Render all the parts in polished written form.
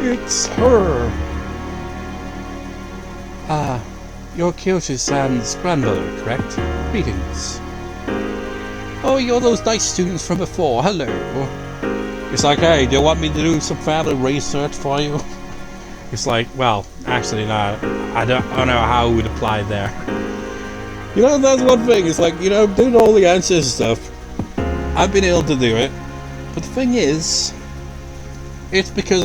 It's her! Ah, you're Kyoshi-san's grandmother, correct? Greetings. Oh, you're those nice students from before. Hello. It's like, hey, do you want me to do some family research for you? It's like, well, actually, no. I don't know how it would apply there. You know, that's one thing. It's like, you know, doing all the answers stuff. I've been able to do it. But the thing is, it's because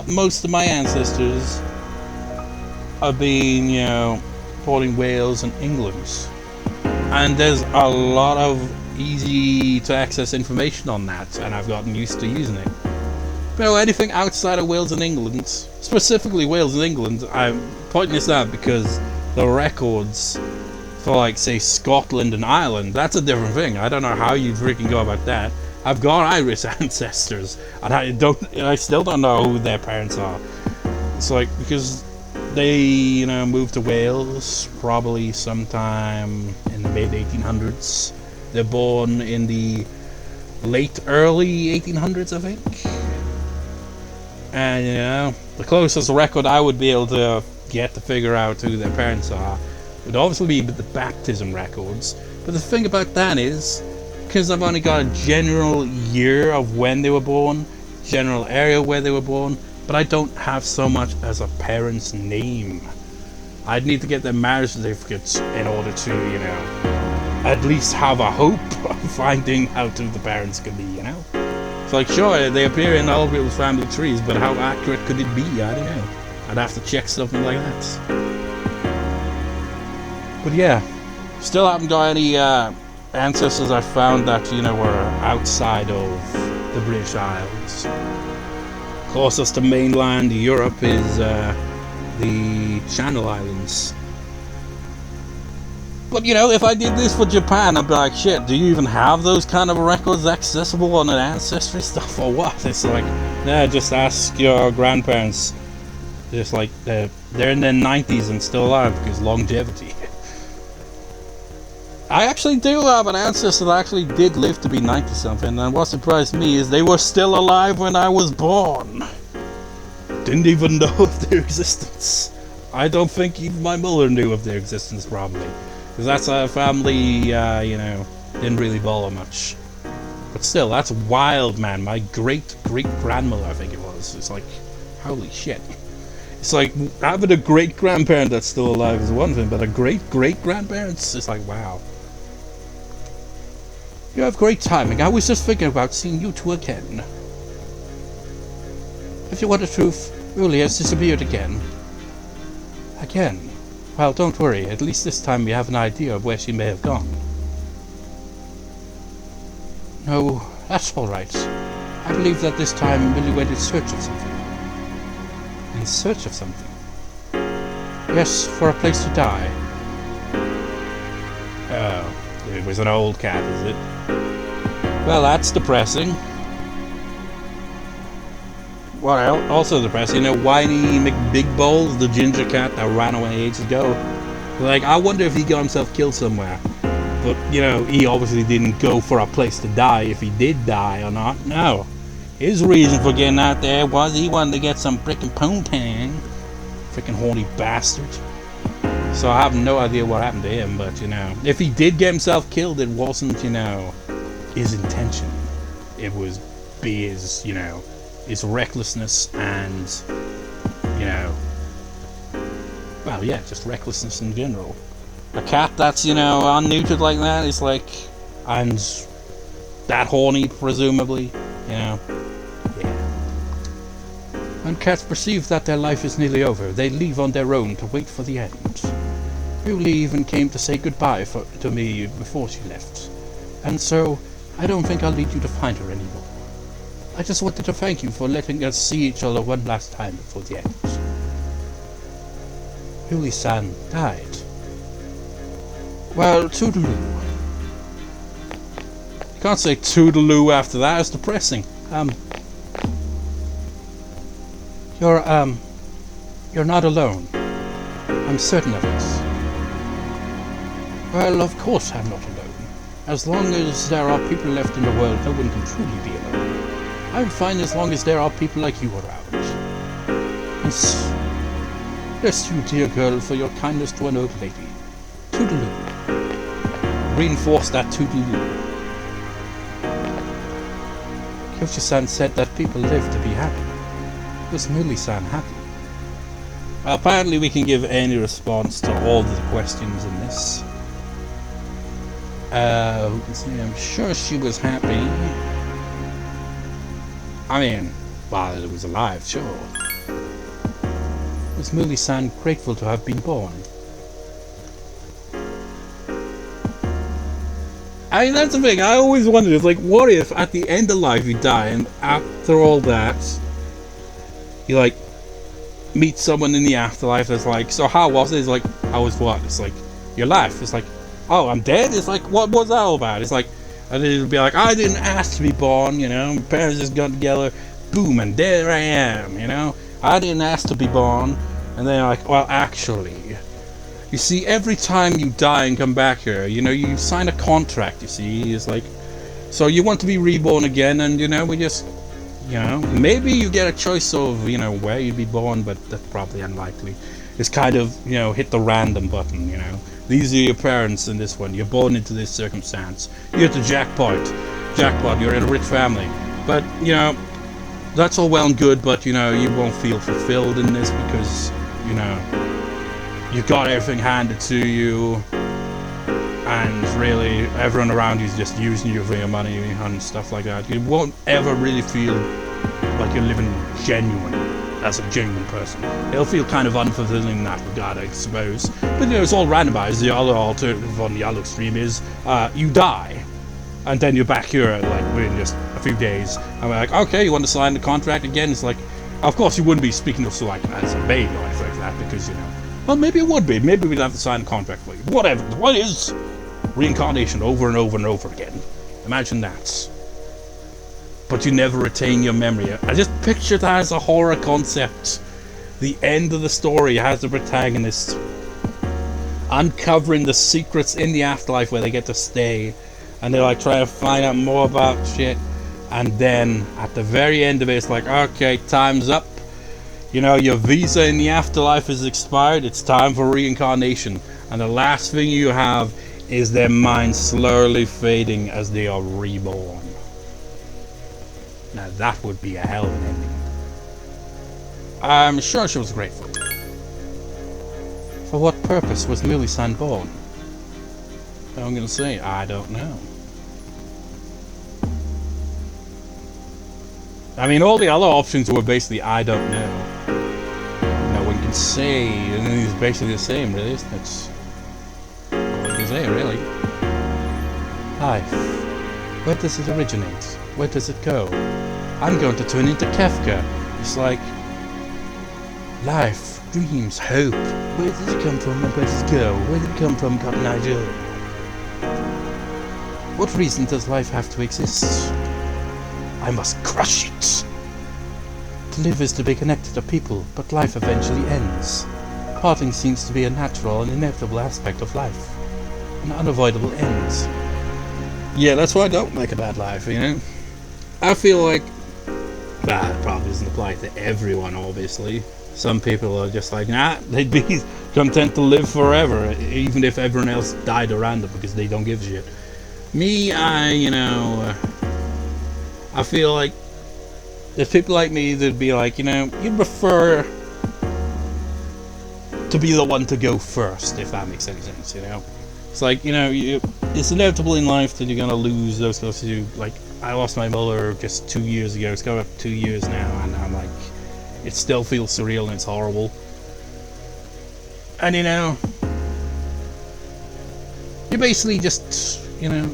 most of my ancestors have been, you know, born in Wales and England. And there's a lot of easy to access information on that, and I've gotten used to using it. But anything outside of Wales and England, specifically Wales and England, I'm pointing this out because the records for, like, say, Scotland and Ireland, that's a different thing. I don't know how you freaking go about that. I've got Irish ancestors, and I still don't know who their parents are. It's like, because they, you know, moved to Wales probably sometime in the mid-1800s. They're born in the early 1800s, I think. And, you know, the closest record I would be able to get to figure out who their parents are would obviously be the baptism records. But the thing about that is, because I've only got a general year of when they were born, general area where they were born, but I don't have so much as a parent's name. I'd need to get their marriage certificates in order to, you know, at least have a hope of finding out who the parents could be, you know? It's like, sure, they appear in all people's family trees, but how accurate could it be? I don't know. I'd have to check something like that. But yeah, still haven't got any ancestors I found that, you know, were outside of the British Isles. Closest to mainland Europe is the Channel Islands. But, you know, if I did this for Japan, I'd be like, shit, do you even have those kind of records accessible on an ancestry stuff or what? It's like, yeah, just ask your grandparents. Just like, they're in their 90s and still alive because longevity. I actually do have an ancestor that actually did live to be 90-something, and what surprised me is they were still alive when I was born. Didn't even know of their existence. I don't think even my mother knew of their existence, probably. Because that's a family, you know, didn't really bother much. But still, that's wild, man. My great-great-grandmother, I think it was. It's like, holy shit. It's like, having a great-grandparent that's still alive is one thing, but a great-great-grandparent, it's like, wow. You have great timing. I was just thinking about seeing you two again. If you want the truth, Uli has disappeared again. Again? Well, don't worry. At least this time we have an idea of where she may have gone. No, that's all right. I believe that this time Uli went in search of something. In search of something? Yes, for a place to die. Oh, it was an old cat, is it? Well, that's depressing. What else? Also depressing, you know, Whiny McBigballs, the ginger cat that ran away ages ago. Like, I wonder if he got himself killed somewhere. But, you know, he obviously didn't go for a place to die, if he did die or not. No. His reason for getting out there was he wanted to get some frickin' poontang. Frickin' horny bastard. So I have no idea what happened to him, but, you know, if he did get himself killed, it wasn't, you know, his intention. It was his, you know, his recklessness and, you know, well, yeah, just recklessness in general. A cat that's, you know, unneutered like that is like, and that horny, presumably, you know, yeah. When cats perceive that their life is nearly over, they leave on their own to wait for the end. Julie even came to say goodbye to me before she left, and so I don't think I'll need you to find her anymore. I just wanted to thank you for letting us see each other one last time before the end. Julie-san died. Well, toodaloo. You can't say toodaloo after that, it's depressing. You're not alone. I'm certain of it. Well, of course I'm not alone. As long as there are people left in the world, no one can truly be alone. I'm fine as long as there are people like you around. Yes. Bless you, dear girl, for your kindness to an old lady. Toodaloo. Reinforce that toodaloo. Kyoshi-san said that people live to be happy. Was Muli-san happy? Apparently we can give any response to all the questions in this. I'm sure she was happy. I mean, while it was alive, sure. Was Muli-san grateful to have been born? I mean, that's the thing, I always wondered, it's like, what if at the end of life you die, and after all that, you, like, meet someone in the afterlife that's like, so how was it? It's like, how was what? It's like, your life. It's like, oh, I'm dead? It's like, what was that all about? It's like, and it'll be like, I didn't ask to be born, you know, my parents just got together, boom, and there I am, you know, I didn't ask to be born, and then like, well, actually, you see, every time you die and come back here, you know, you sign a contract, you see, it's like, so you want to be reborn again, and, you know, we just, you know, maybe you get a choice of, you know, where you'd be born, but that's probably unlikely. It's kind of, you know, hit the random button, you know. These are your parents in this one, you're born into this circumstance. You're at the jackpot, you're in a rich family. But, you know, that's all well and good, but, you know, you won't feel fulfilled in this because, you know, you got everything handed to you, and really everyone around you is just using you for your money and stuff like that. You won't ever really feel like you're living genuine as a genuine person. It'll feel kind of unfulfilling in that regard, I suppose. But you know, it's all randomized. The other alternative on the other extreme is you die, and then you're back here like within just a few days. And we're like, okay, you want to sign the contract again? It's like, of course you wouldn't be speaking to like as a baby or anything like that, because you know. Well, maybe it would be. Maybe we'd have to sign a contract for you. Whatever. What is reincarnation over and over and over again? Imagine that. But you never retain your memory. I just picture that as a horror concept. The end of the story has the protagonist uncovering the secrets in the afterlife where they get to stay. And they're like trying to find out more about shit. And then at the very end of it, it's like, okay, time's up. You know, your visa in the afterlife is expired, it's time for reincarnation. And the last thing you have is their mind slowly fading as they are reborn. Now that would be a hell of an ending. I'm sure she was grateful. For what purpose was Muli-san born? I'm gonna say, I don't know. I mean, all the other options were basically, I don't know. No one can say, and it's basically the same, really, isn't it? All you can say, really. Life. Where does it originate? Where does it go? I'm going to turn into Kafka. It's like, life, dreams, hope. Where does it come from and where does it go? Where did it come from, Cotton Eye Joe? What reason does life have to exist? I must crush it. To live is to be connected to people, but life eventually ends. Parting seems to be a natural and inevitable aspect of life. An unavoidable end. Yeah, that's why I don't make a bad life, you know? I feel like that probably doesn't apply to everyone, obviously. Some people are just like, nah, they'd be content to live forever, even if everyone else died around them because they don't give a shit. Me, I feel like there's people like me that'd be like, you know, you'd prefer to be the one to go first, if that makes any sense, you know? It's like, you know, it's inevitable in life that you're gonna lose those close to you. Like, I lost my mother just 2 years ago. It's going up 2 years now, and I'm like, it still feels surreal and it's horrible. And, you know, you basically just, you know,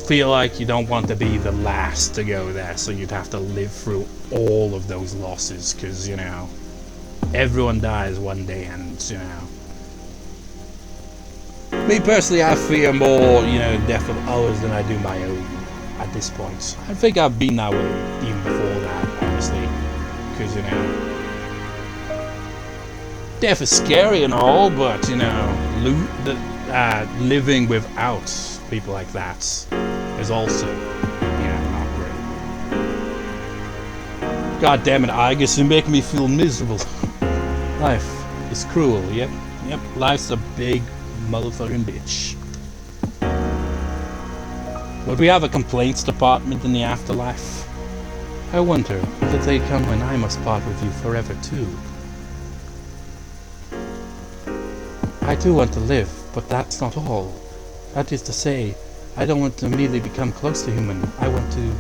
feel like you don't want to be the last to go there, so you'd have to live through all of those losses, because, you know, everyone dies one day, and, you know, me personally, I fear more, you know, death of others than I do my own at this point. I think I've been that way even before that, honestly, because, you know, death is scary and all, but, you know, living without people like that is also, you know, not great. God damn it, Aigis, you're making me feel miserable. Life is cruel, yep, life's a big motherfucking bitch. Would we have a complaints department in the afterlife? I wonder if they come when I must part with you forever too. I do want to live, but that's not all. That is to say, I don't want to immediately become close to human. I want to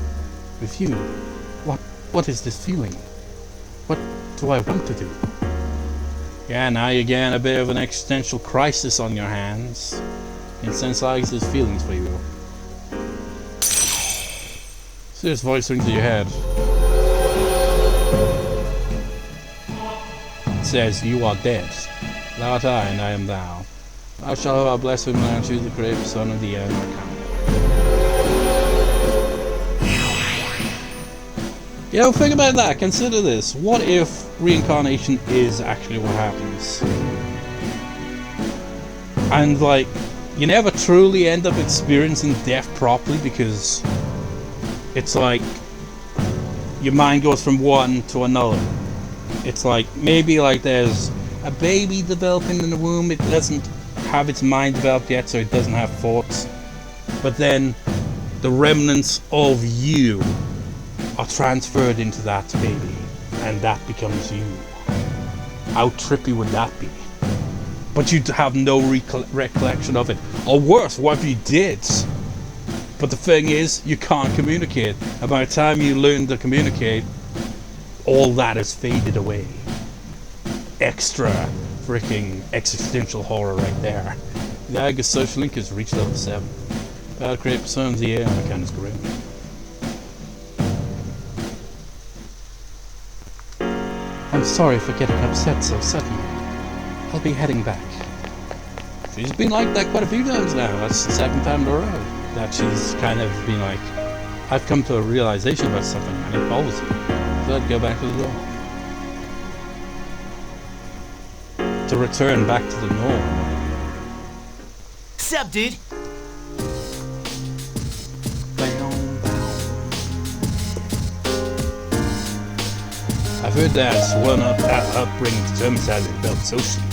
review. What is this feeling? What do I want to do? Yeah, now you're getting a bit of an existential crisis on your hands. Can sense Aigis' feelings for you. Serious voice rings to your head. It says, you are dead. Thou art I, and I am thou. Thou shalt have our blessed man, choose the great son of the air and the camel. You know, think about that. Consider this. What if reincarnation is actually what happens? And, like, you never truly end up experiencing death properly because it's like your mind goes from one to another. It's like, maybe like there's a baby developing in the womb. It doesn't have its mind developed yet, so it doesn't have thoughts. But then the remnants of you are transferred into that baby, and that becomes you. How trippy would that be? But you have no recollection of it. Or worse, what if you did? But the thing is, you can't communicate. And by the time you learn to communicate, all that has faded away. Extra freaking existential horror right there. The Aigis social link has reached level 7. Battle create personas the air and the kind is grim. I'm sorry for getting upset so suddenly. I'll be heading back. She's been like that quite a few times now. That's the second time in a row that she's kind of been like, I've come to a realization about something and it bothers me. So I'd go back to the door. To return back to the norm. Sup, dude? I've heard that one upbringing determines how they develop socially.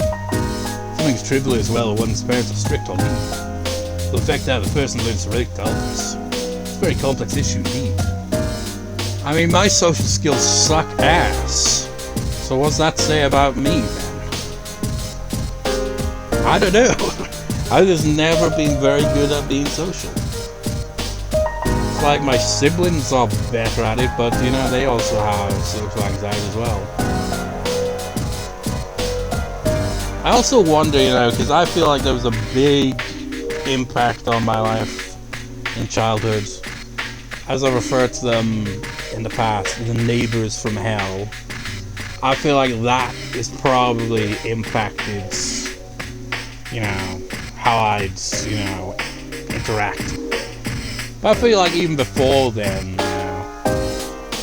Something trivial as well, one's parents are strict on you will affect how the person learns to relate to others. It's a very complex issue indeed. I mean, my social skills suck ass. So what's that say about me then? I don't know. I've just never been very good at being social. It's like my siblings are better at it, but you know, they also have social anxiety as well. I also wonder, you know, because I feel like there was a big impact on my life in childhood. As I referred to them in the past, the neighbors from hell. I feel like that is probably impacted, you know, how I'd, you know, interact. But I feel like even before then, you know,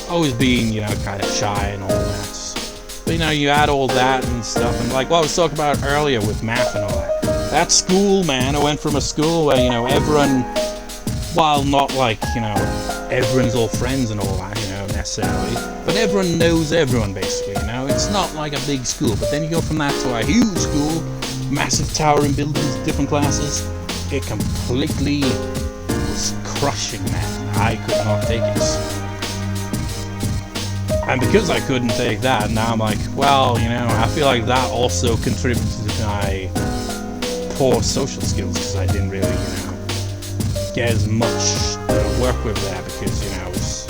always being, you know, kind of shy and all that. But you know, you add all that and stuff, and like what I was talking about earlier with math and all that. That school, man, I went from a school where, you know, everyone, while not like, you know, everyone's all friends and all that, you know, necessarily, but everyone knows everyone basically, you know. It's not like a big school, but then you go from that to a huge school, massive towering buildings, different classes. It completely was crushing, man. I could not take it. And because I couldn't take that, now I'm like, well, you know, I feel like that also contributed to my poor social skills, because I didn't really, you know, get as much to work with there, because, you know, it was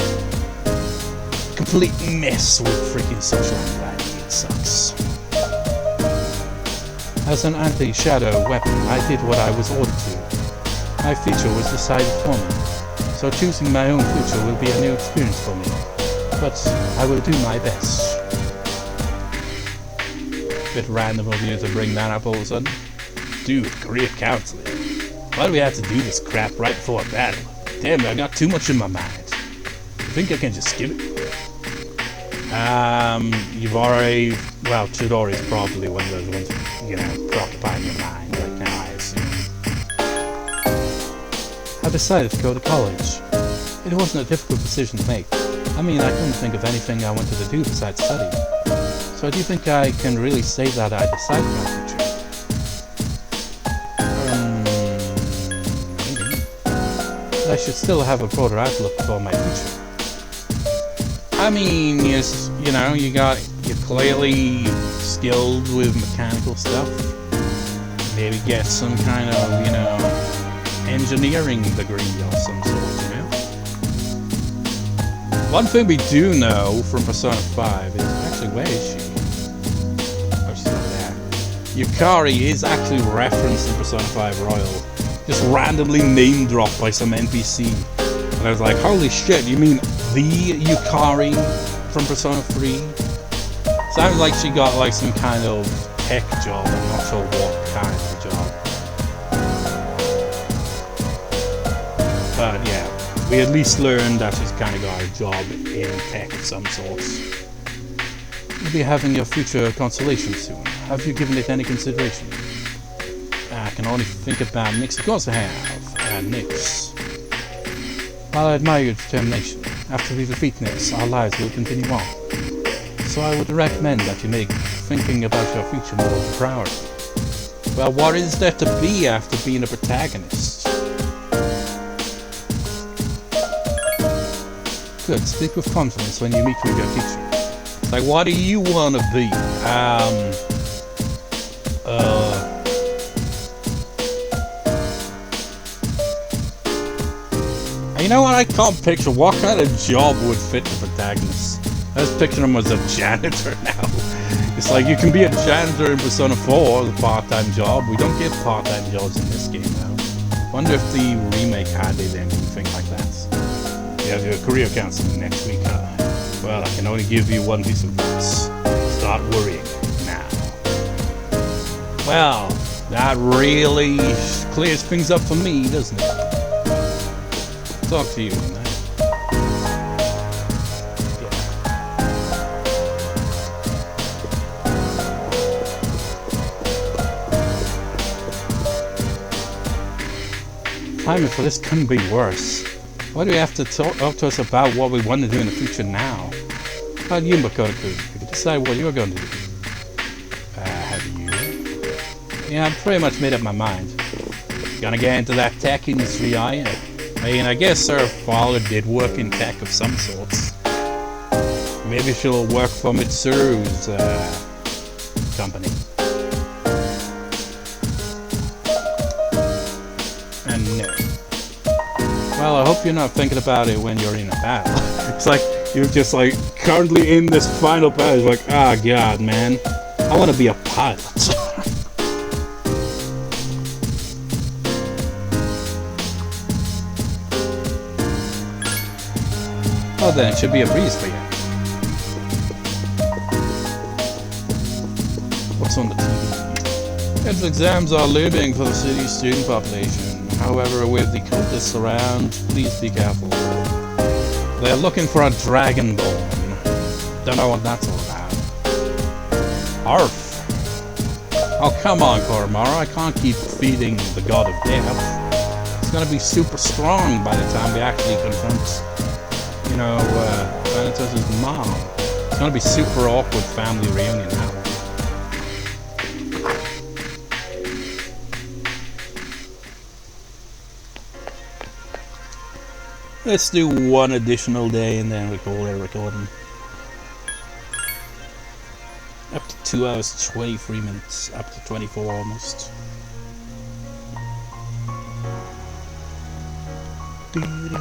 a complete mess with freaking social anxiety. It sucks. As an anti-shadow weapon, I did what I was ordered to. My future was decided for me, so choosing my own future will be a new experience for me. But I will do my best. Bit random of you to bring that up all of a sudden. Dude, career counselling. Why do we have to do this crap right before a battle? Damn it, I got too much in my mind. I think I can just skip it. You've already... Well, Chidori is probably one of those ones, you know, preoccupying your mind right now, I assume. I decided to go to college. It wasn't a difficult decision to make. I mean, I couldn't think of anything I wanted to do besides study. So do you think I can really say that I decided my future? Maybe. But I should still have a broader outlook for my future. I mean, yes, you know, you're clearly skilled with mechanical stuff. Maybe get some kind of, you know, engineering degree of some sort, you know? One thing we do know from Persona 5 is, actually, where is she? Oh, she's over there. Yukari is actually referenced in Persona 5 Royal, just randomly name dropped by some NPC. And I was like, holy shit, you mean the Yukari from Persona 3? Sounds like she got like some kind of tech job, I'm not sure what kind of job. But yeah, we at least learned that she's kind of got a job in tech of some sort. You'll be having your future constellation soon. Have you given it any consideration? I can only think about Nyx. Of course I have. Nyx. While I admire your determination, after we defeat Nyx, our lives will continue on. So I would recommend that you make thinking about your future more of a priority. Well, what is there to be after being a protagonist? Good, speak with confidence when you meet with your teacher. Like, what do you want to be? You know what, I can't picture what kind of job would fit the protagonist. I was picturing him as a janitor now. It's like, you can be a janitor in Persona 4 as a part-time job. We don't get part-time jobs in this game now. Wonder if the remake had anything like that. You have your career counselling next week, huh? Well, I can only give you one piece of advice. Start worrying now. Well, that really clears things up for me, doesn't it? Talk to you tonight. Timing for this couldn't be worse. Why do we have to talk to us about what we want to do in the future now? How do you, Makoto-kun? You can decide what you're going to do. Have you? Yeah, I've pretty much made up my mind. Gonna get into that tech industry, are you? I mean, I guess her father did work in tech of some sorts. Maybe she'll work for Mitsuru's company. And no. Well, I hope you're not thinking about it when you're in a battle. It's like, you're just like, currently in this final battle, it's like, ah, God, man. I want to be a pilot. Well then, it should be a breeze for you. What's on the TV? Its exams are looming for the city's student population. However, with the cultists around, please be careful. They're looking for a dragonborn. Don't know what that's all about. Arf! Oh, come on, Koromara. I can't keep feeding the god of death. It's gonna be super strong by the time we actually confront, you know, Thanatos' mom. It's gonna be super awkward family reunion now. Let's do one additional day and then we call it a recording. Up to 2 hours 23 minutes, up to 24 almost. And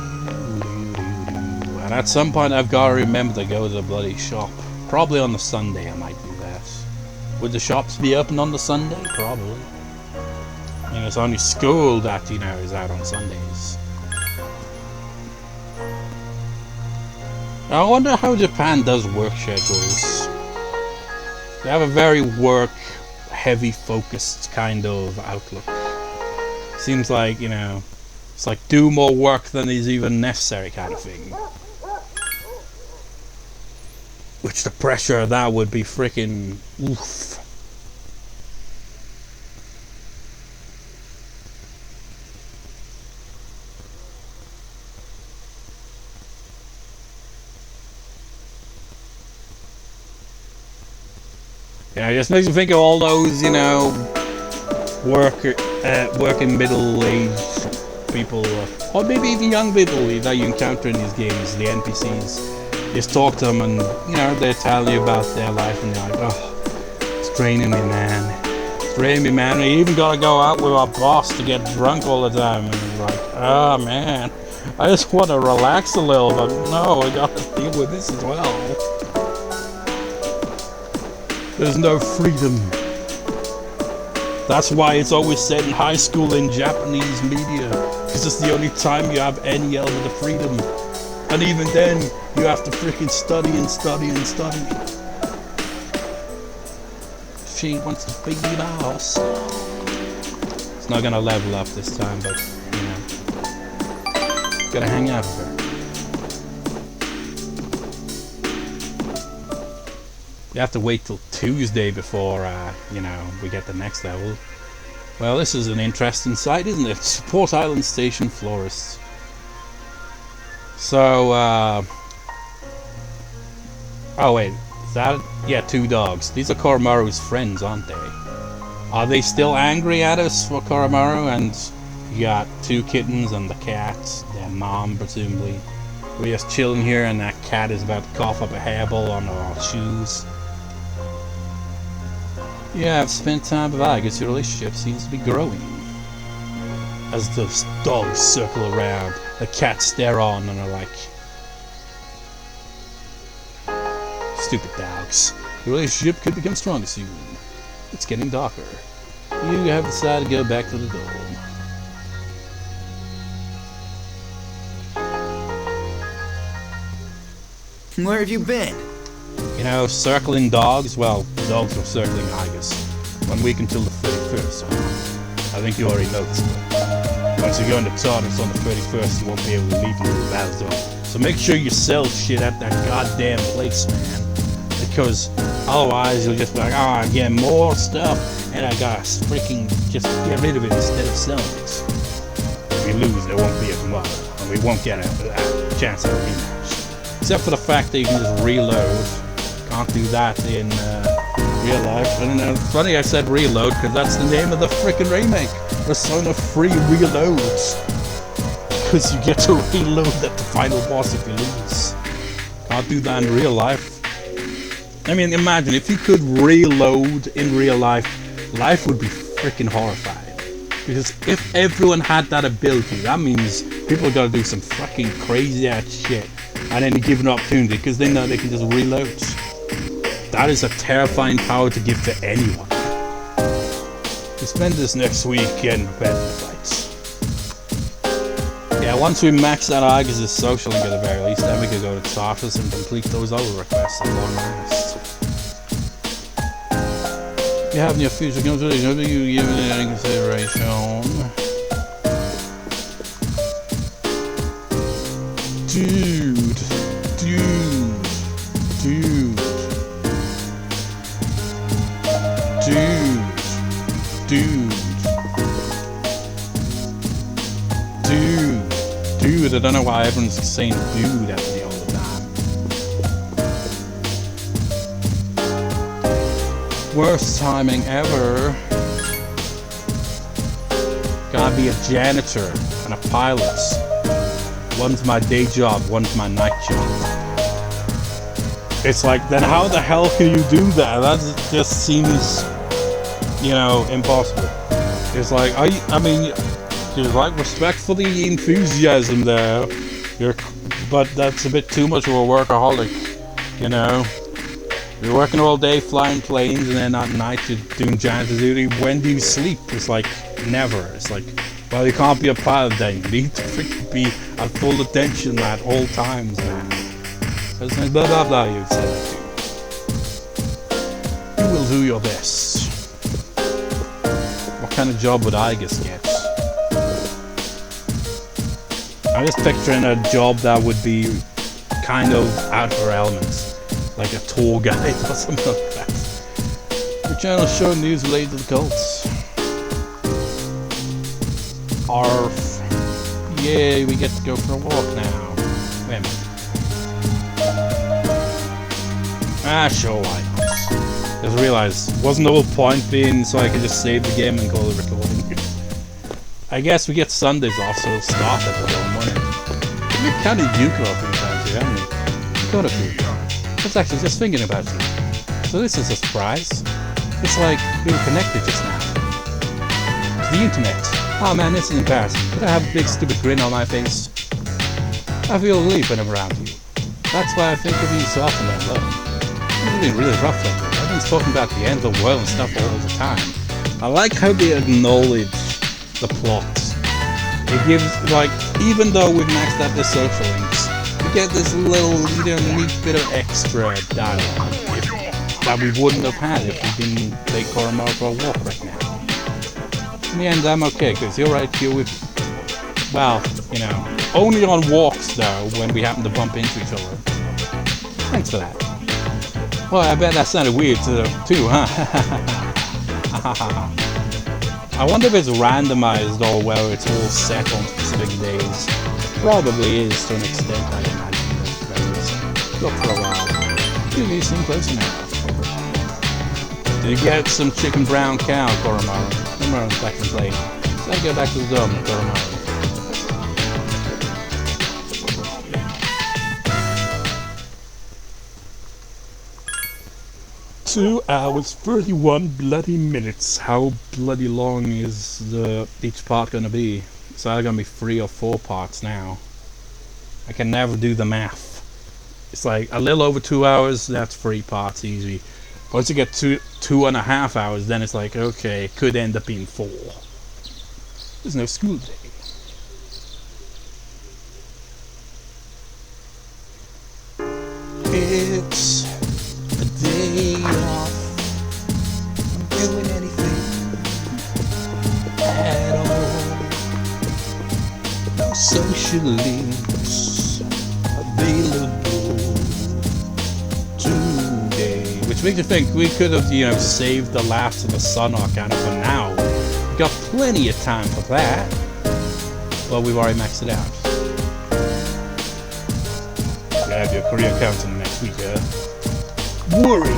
at some point I've got to remember to go to the bloody shop. Probably on the Sunday I might do that. Would the shops be open on the Sunday? Probably. I mean, it's only school that, you know, is out on Sundays. I wonder how Japan does work schedules. They have a very work-heavy focused kind of outlook. Seems like, you know, it's like do more work than is even necessary kind of thing. Which the pressure of that would be freaking oof. Yeah, it just makes me think of all those, you know, working middle-aged people, or maybe even young people that you encounter in these games, the NPCs. Just talk to them and, you know, they tell you about their life and you're like, oh, it's draining me, man. It's draining me, man. We even gotta go out with our boss to get drunk all the time. And you're like, oh, man. I just want to relax a little, but no, I gotta deal with this as well. There's no freedom. That's why it's always said in high school in Japanese media, because it's the only time you have any element of freedom. And even then, you have to freaking study and study and study. She wants to be the boss. It's not gonna level up this time, but, you know, gotta hang out with her. You have to wait till Tuesday before, you know, we get the next level. Well, this is an interesting site, isn't it? Support Island Station Florist. So, oh wait, is that... Yeah, 2 dogs. These are Koromaru's friends, aren't they? Are they still angry at us for Koromaru? And you got 2 kittens and the cat, their mom, presumably. We're just chilling here and that cat is about to cough up a hairball on our shoes. Yeah, I've spent time with Aigis. Your relationship seems to be growing. As the dogs circle around, the cats stare on and are like, stupid dogs. The relationship could become stronger soon. It's getting darker. You have decided to go back to the dorm. Where have you been? You know, circling dogs? Well, dogs were circling Aigis. 1 week until the 31st. I think you already noticed that. Once you go into TARDIS on the 31st, you won't be able to leave until the battle's over. So make sure you sell shit at that goddamn place, man. Because otherwise you'll just be like, oh, I'm getting more stuff, and I gotta freaking just get rid of it instead of selling it. If we lose, there won't be a tomorrow, and we won't get a chance at a rematch. Except for the fact that you can just reload. Can't do that in real life. And it's funny I said reload, because that's the name of the frickin' remake. Persona 3 Reloads. Because you get to reload at the final boss if you lose. Can't do that in real life. I mean, imagine if you could reload in real life, life would be freaking horrifying. Because if everyone had that ability, that means people are gonna do some fucking crazy ass shit at any given opportunity because they know they can just reload. That is a terrifying power to give to anyone. We spend this next week getting prepared for the fights. Yeah, once we max out Aigis' social link at the very least, then we could go to Tartarus and complete those other requests on long list. If you have your future consideration, do you give it any consideration? Dude. Dude, I don't know why everyone's saying dude at me all the time. Worst timing ever. Gotta be a janitor and a pilot. One's my day job, one's my night job. It's like, then how the hell can you do that? That just seems, you know, impossible. It's like, I mean, there's like respect for the enthusiasm there, but that's a bit too much of a workaholic, you know. You're working all day flying planes and then at night you're doing janitor duty. When do you sleep? It's like, never. It's like, well, you can't be a pilot then. You need to freaking be at full attention at all times, man. It's like, blah blah blah, you said that too. You will do your best. What kind of job would Aigis get? I'm just picturing a job that would be kind of out of her elements, like a tour guide or something like that. Your channel showing news related to the cults. Arf. Yay, we get to go for a walk now. Wait a minute. Ah, sure, why not? Just realized, wasn't the whole point being so I could just save the game and call it recording? I guess we get Sundays off, so it'll start at the wrong morning. We've counted Yuko a few times here, haven't we? Got a few. I was actually just thinking about you. So this is a surprise. It's like we were connected just now. To the internet. Oh man, this is embarrassing. Could I have a big stupid grin on my face? I feel relief when I'm around you. That's why I think of you so often when I'm alone. You've been really rough lately. Everyone's talking about the end of the world and stuff all the time. I like how they acknowledge the plot. It gives, like, even though we've maxed out the social links, we get this little, neat bit of extra dialogue that we wouldn't have had if we didn't take Koromaru for a walk right now. In the end, I'm okay, because you're right here with, well, only on walks though, when we happen to bump into each other. Thanks for that. Well, I bet that sounded weird too, huh? I wonder if it's randomized or whether it's all set on specific days. Probably is to an extent, I imagine. Look for a while. Really seem close enough. Did you get some chicken brown cow, Koromaru? Koromaru's back in play. So I go back to the dome, Koromaru. 2 hours 31 bloody minutes. How bloody long is each part gonna be? It's either gonna be 3 or 4 parts now. I can never do the math. It's like a little over 2 hours, that's 3 parts easy. Once you get 2.5 hours, then it's like, okay, it could end up being 4. There's no school day. It's a day off. I'm doing anything at all. No social links available today. Which makes you think we could have, saved the last of the Sun Arcana for now. We've got plenty of time for that. Well, we've already maxed it out. You have your career counseling next week, Worry!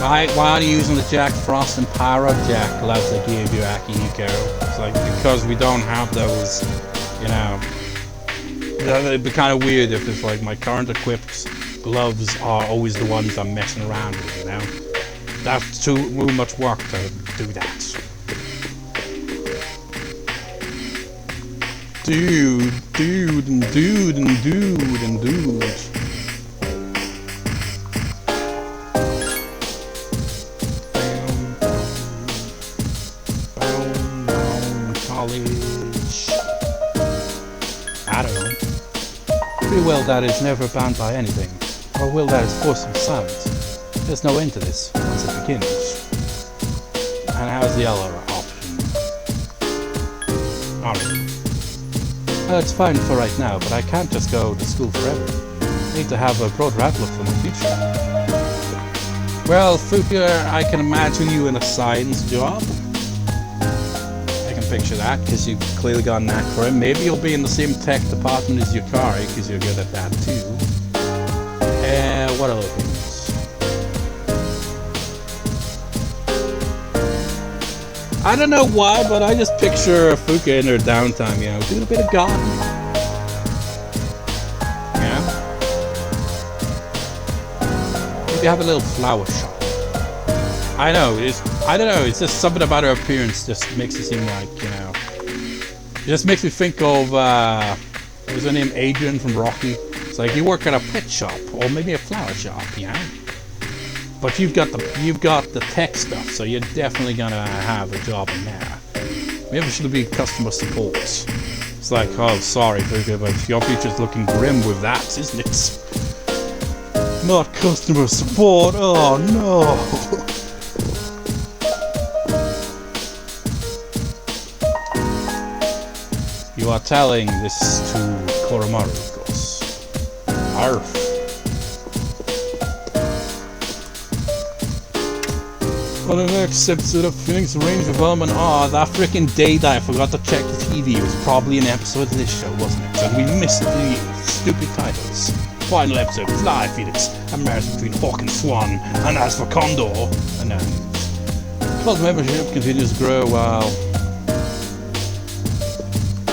Why are you using the Jack Frost and Pyro Jack gloves I gave you, Akihiko? It's like, because we don't have those, it'd be kind of weird if it's like my current equipped gloves are always the ones I'm messing around with, That's too much work to do that. Dude. College. I don't know. Free will that is never bound by anything, or will that is forced to be silent. There's no end to this once it begins. And how's the other option? Alright. It's fine for right now, but I can't just go to school forever. I need to have a broader outlook for my future. Well, Fuka, I can imagine you in a science job. I can picture that, because you've clearly got a knack for it. Maybe you'll be in the same tech department as Yukari, because you're good at that too. What other things? I don't know why, but I just picture Fuka in her downtime, doing a bit of gardening. Maybe have a little flower shop. I don't know, it's just something about her appearance just makes it seem like, it just makes me think of, what was her name, Adrian from Rocky? It's like you work at a pet shop, or maybe a flower shop, But you've got the tech stuff, so you're definitely gonna have a job in there. Maybe it should be customer support. It's like, oh, sorry, Fuka, but your future's looking grim with that, isn't it? Not customer support. Oh no. You are telling this to Koromaru, of course. Arf. For the next episode of Phoenix Range Development, that freaking day that I forgot to check the TV, it was probably an episode of this show, wasn't it? And we missed the stupid titles. final episode, Fly, Felix, a marathon between Hawk and Swan, and as for Condor, and club membership continues to grow while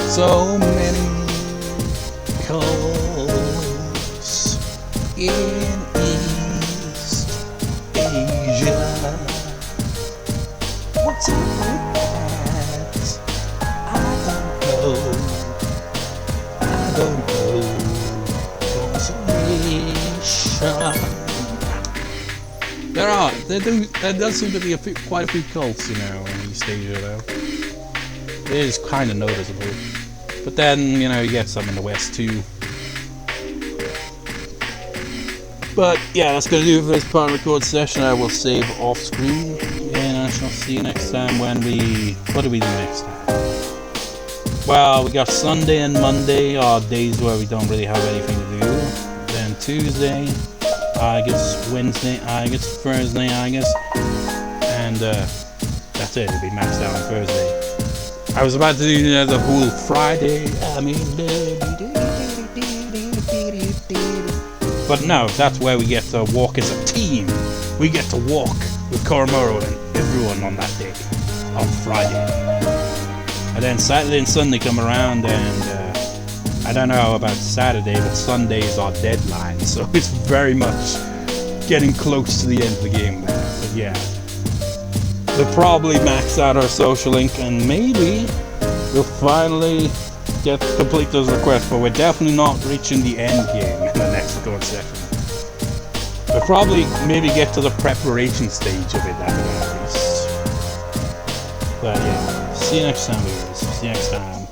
so many calls in East Asia. What's up with that? I don't know. Consolation. There does seem to be quite a few cults, you know, in East Asia, though. It is kind of noticeable. But then, you know, you get some in the West, too. But, yeah, that's going to do it for this part of the record session. I will save off screen. And I shall see you next time when what do we do next time? Well, we got Sunday and Monday are days where we don't really have anything to do. Then Tuesday, I guess Wednesday, I guess Thursday, I guess. And that's it, it'll be maxed out on Thursday. I was about to do the whole Friday, but no, that's where we get to walk as a team. We get to walk with Koromoro and everyone on that day, on Friday. And then Saturday and Sunday come around, and I don't know about Saturday, but Sunday is our deadline, so it's very much getting close to the end of the game. But yeah, we'll probably max out our social link, and maybe we'll finally complete those requests, but we're definitely not reaching the end game in the next record session. We'll probably maybe get to the preparation stage of it at least. But yeah, see you next time, viewers. See you next time.